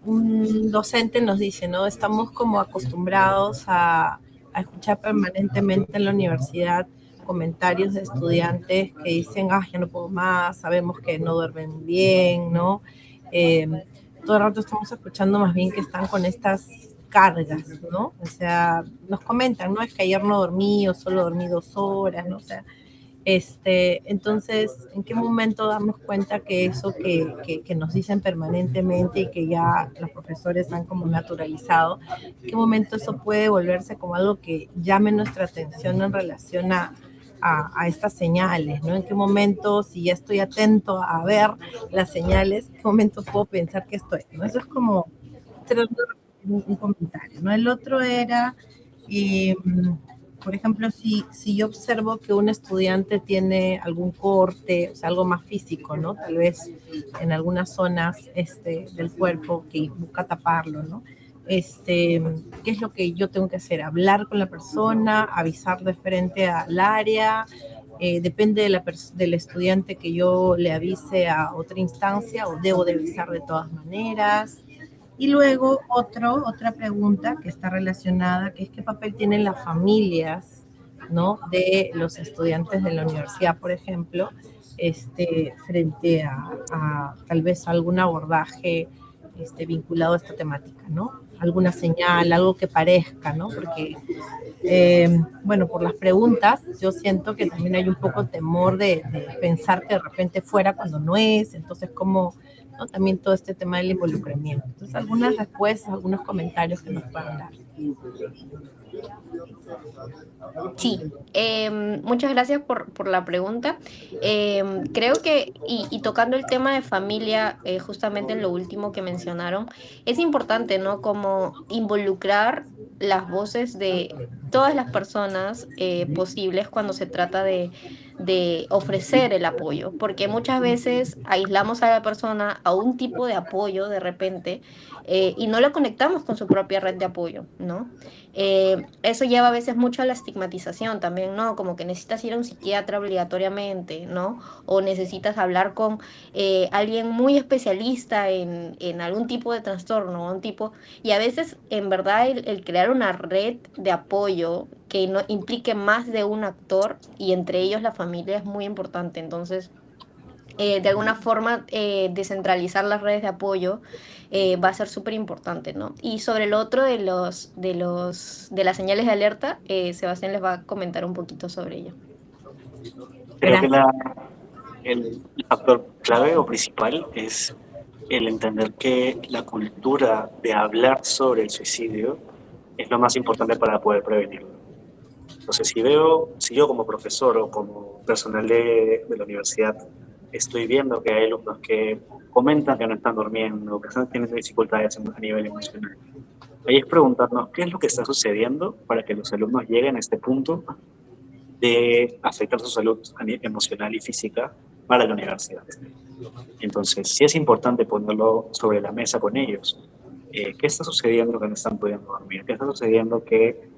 un docente nos dice, ¿no? Estamos como acostumbrados a escuchar permanentemente en la universidad comentarios de estudiantes que dicen, ah, ya no puedo más, sabemos que no duermen bien, ¿no? Eh, todo el rato estamos escuchando más bien que están con estas cargas, ¿no? O sea, nos comentan, ¿no? Es que ayer no dormí o solo dormí 2 horas, ¿no? O sea, entonces, ¿en qué momento darnos cuenta que eso que nos dicen permanentemente y que ya los profesores han como naturalizado, en qué momento eso puede volverse como algo que llame nuestra atención en relación a estas señales, ¿no? ¿En qué momento, si ya estoy atento a ver las señales, en qué momento puedo pensar que estoy, ¿no? Eso es como un comentario, ¿no? El otro era... Eh, por ejemplo, si yo observo que un estudiante tiene algún corte, o sea, algo más físico, ¿no? Tal vez en algunas zonas del cuerpo que busca taparlo, ¿no? ¿Qué es lo que yo tengo que hacer? Hablar con la persona, avisar de frente al área, depende del estudiante que yo le avise a otra instancia o debo de avisar de todas maneras. Y luego otra pregunta que está relacionada, que es qué papel tienen las familias, ¿no? De los estudiantes de la universidad, por ejemplo, frente a tal vez algún abordaje vinculado a esta temática, ¿no? Alguna señal, algo que parezca, ¿no? Porque, bueno, por las preguntas, yo siento que también hay un poco temor de pensar que de repente fuera cuando no es, entonces como, ¿no? También todo este tema del involucramiento. Entonces, algunas respuestas, algunos comentarios que nos puedan dar. Sí, muchas gracias por la pregunta. Creo que, y tocando el tema de familia, justamente en lo último que mencionaron, es importante, ¿no? Como involucrar las voces de todas las personas posibles cuando se trata de ofrecer el apoyo, porque muchas veces aislamos a la persona a un tipo de apoyo de repente y no lo conectamos con su propia red de apoyo, ¿no? Eso lleva a veces mucho a la estigmatización también, ¿no? Como que necesitas ir a un psiquiatra obligatoriamente, ¿no? O necesitas hablar con alguien muy especialista en algún tipo de trastorno, un tipo, y a veces en verdad el crear una red de apoyo que no implique más de un actor y entre ellos la familia es muy importante. Entonces, de alguna forma, descentralizar las redes de apoyo va a ser súper importante, ¿no? Y sobre el otro de las señales de alerta, Sebastián les va a comentar un poquito sobre ello. Creo que el factor clave o principal es el entender que la cultura de hablar sobre el suicidio es lo más importante para poder prevenirlo. Entonces, si yo como profesor o como personal de la universidad estoy viendo que hay alumnos que comentan que no están durmiendo, que están teniendo dificultades a nivel emocional, ahí es preguntarnos qué es lo que está sucediendo para que los alumnos lleguen a este punto de afectar su salud emocional y física para la universidad. Entonces, sí es importante ponerlo sobre la mesa con ellos. ¿Qué está sucediendo que no están pudiendo dormir? ¿Qué está sucediendo que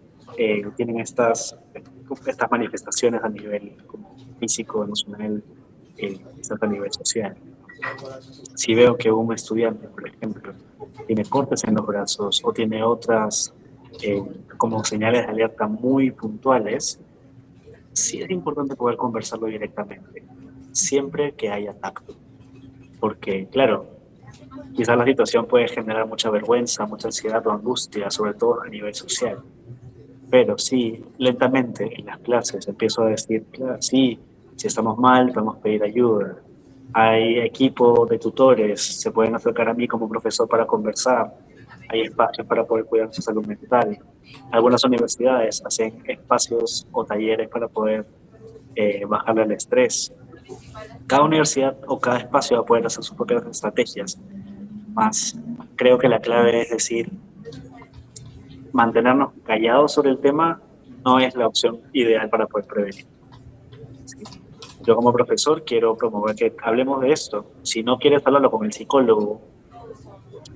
tienen estas manifestaciones a nivel como físico, emocional, quizás a nivel social? Si veo que un estudiante, por ejemplo, tiene cortes en los brazos o tiene otras como señales de alerta muy puntuales, sí es importante poder conversarlo directamente, siempre que haya tacto. Porque, claro, quizás la situación puede generar mucha vergüenza, mucha ansiedad o angustia, sobre todo a nivel social. Pero sí, lentamente en las clases empiezo a decir, claro, sí, si estamos mal, podemos pedir ayuda. Hay equipo de tutores, se pueden acercar a mí como profesor para conversar. hay espacios para poder cuidar su salud mental. Algunas universidades hacen espacios o talleres para poder bajarle el estrés. Cada universidad o cada espacio va a poder hacer sus propias estrategias. Más creo que la clave es decir, mantenernos callados sobre el tema no es la opción ideal para poder prevenir. ¿Sí? Yo como profesor quiero promover que hablemos de esto. Si no quieres hablarlo con el psicólogo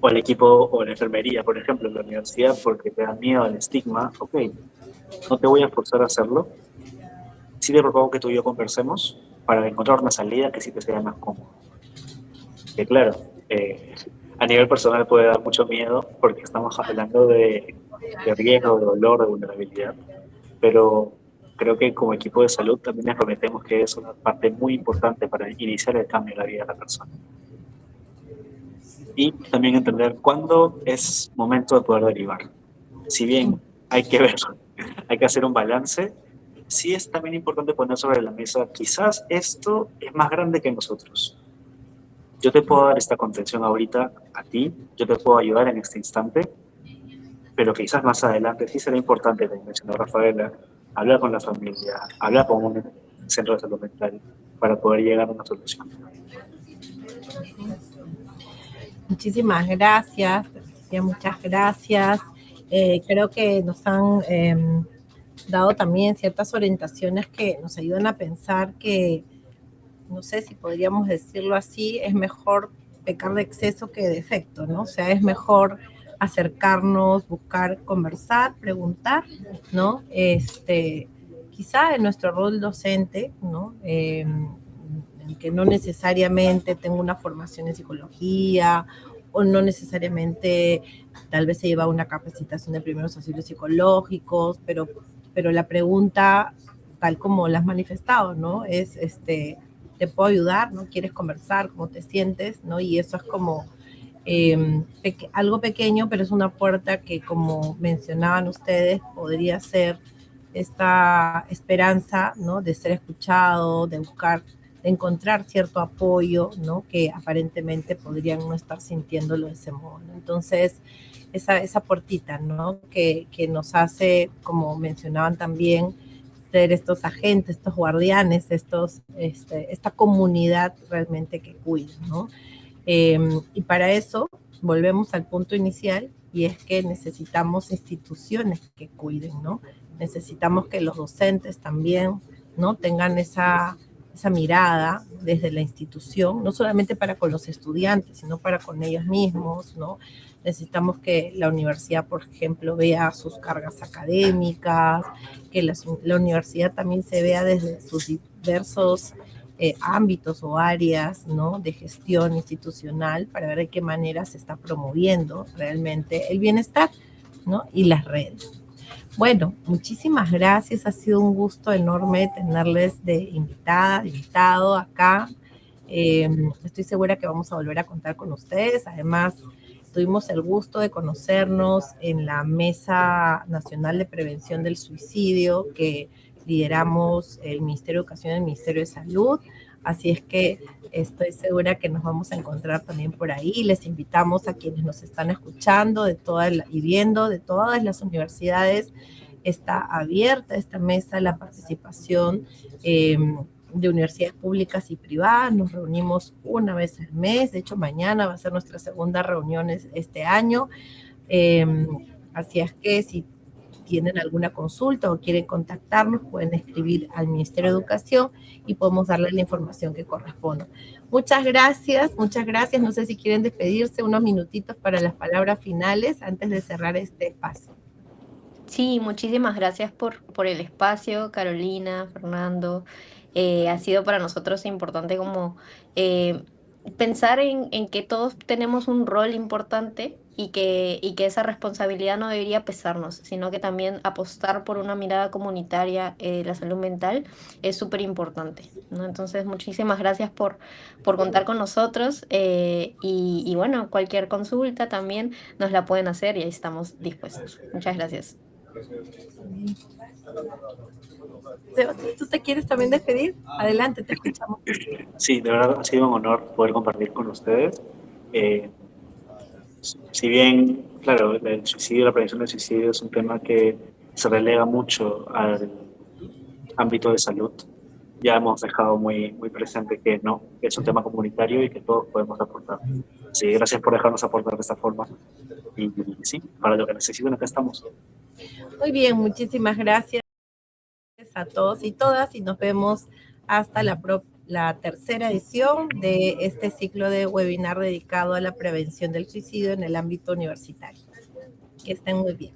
o el equipo o la enfermería, por ejemplo, en la universidad, porque te da miedo al estigma, ok, no te voy a forzar a hacerlo. Sí te propongo que tú y yo conversemos para encontrar una salida que sí te sea más cómoda. Que claro, a nivel personal puede dar mucho miedo porque estamos hablando de riesgo, de dolor, de vulnerabilidad, pero creo que como equipo de salud también les prometemos que es una parte muy importante para iniciar el cambio en la vida de la persona. Y también entender cuándo es momento de poder derivar. Si bien hay que ver, hay que hacer un balance, sí es también importante poner sobre la mesa, quizás esto es más grande que nosotros. Yo te puedo dar esta contención ahorita a ti, yo te puedo ayudar en este instante, pero quizás más adelante sí será importante, como mencionó Rafaela, hablar con la familia, hablar con un centro de salud mental para poder llegar a una solución. Muchísimas gracias, Patricia, muchas gracias. Creo que nos han dado también ciertas orientaciones que nos ayudan a pensar que, no sé si podríamos decirlo así, es mejor pecar de exceso que de efecto, ¿no? O sea, es mejor acercarnos, buscar, conversar, preguntar, ¿no? Quizá en nuestro rol docente, ¿no? Que no necesariamente tengo una formación en psicología o no necesariamente tal vez se lleva una capacitación de primeros auxilios psicológicos, pero la pregunta, tal como la has manifestado, ¿no? Es, ¿te puedo ayudar? ¿No? ¿Quieres conversar? ¿Cómo te sientes? ¿No? Y eso es como algo pequeño, pero es una puerta que, como mencionaban ustedes, podría ser esta esperanza, ¿no? De ser escuchado, de buscar, de encontrar cierto apoyo, ¿no? Que aparentemente podrían no estar sintiéndolo de ese modo, ¿no? Entonces, esa puertita, ¿no? Que nos hace, como mencionaban también, ser estos agentes, estos guardianes, esta comunidad realmente que cuida, ¿no? Y para eso volvemos al punto inicial, y es que necesitamos instituciones que cuiden, ¿no? Necesitamos que los docentes también, ¿no? Tengan esa mirada desde la institución, no solamente para con los estudiantes, sino para con ellos mismos, ¿no? Necesitamos que la universidad, por ejemplo, vea sus cargas académicas, que la universidad también se vea desde sus diversos ámbitos o áreas, ¿no? De gestión institucional, para ver de qué manera se está promoviendo realmente el bienestar, ¿no? Y las redes. Bueno, muchísimas gracias, ha sido un gusto enorme tenerles de invitado acá. Estoy segura que vamos a volver a contar con ustedes. Además, tuvimos el gusto de conocernos en la Mesa Nacional de Prevención del Suicidio que lideramos el Ministerio de Educación y el Ministerio de Salud. Así es que estoy segura que nos vamos a encontrar también por ahí. Les invitamos a quienes nos están escuchando y viendo de todas las universidades. Está abierta esta mesa, la participación de universidades públicas y privadas. Nos reunimos una vez al mes. De hecho, mañana va a ser nuestra segunda reunión este año. Así es que si tienen alguna consulta o quieren contactarnos, pueden escribir al Ministerio de Educación y podemos darles la información que corresponda. Muchas gracias, muchas gracias. No sé si quieren despedirse unos minutitos para las palabras finales antes de cerrar este espacio. Sí, muchísimas gracias por el espacio, Carolina, Fernando. Ha sido para nosotros importante como pensar en que todos tenemos un rol importante y que esa responsabilidad no debería pesarnos, sino que también apostar por una mirada comunitaria de la salud mental es súper importante, ¿no? Entonces, muchísimas gracias por contar con nosotros y bueno, cualquier consulta también nos la pueden hacer y ahí estamos dispuestos. Muchas gracias. ¿Tú te quieres también despedir? Adelante, te escuchamos. Sí, de verdad ha sido un honor poder compartir con ustedes. Si bien claro, el suicidio, la prevención del suicidio es un tema que se relega mucho al ámbito de salud. Ya hemos dejado muy, muy presente que no, que es un tema comunitario y que todos podemos aportar. Sí, gracias por dejarnos aportar de esta forma. Y sí, para lo que necesiten, acá estamos. Muy bien, muchísimas gracias a todos y todas y nos vemos hasta la tercera edición de este ciclo de webinar dedicado a la prevención del suicidio en el ámbito universitario. Que estén muy bien.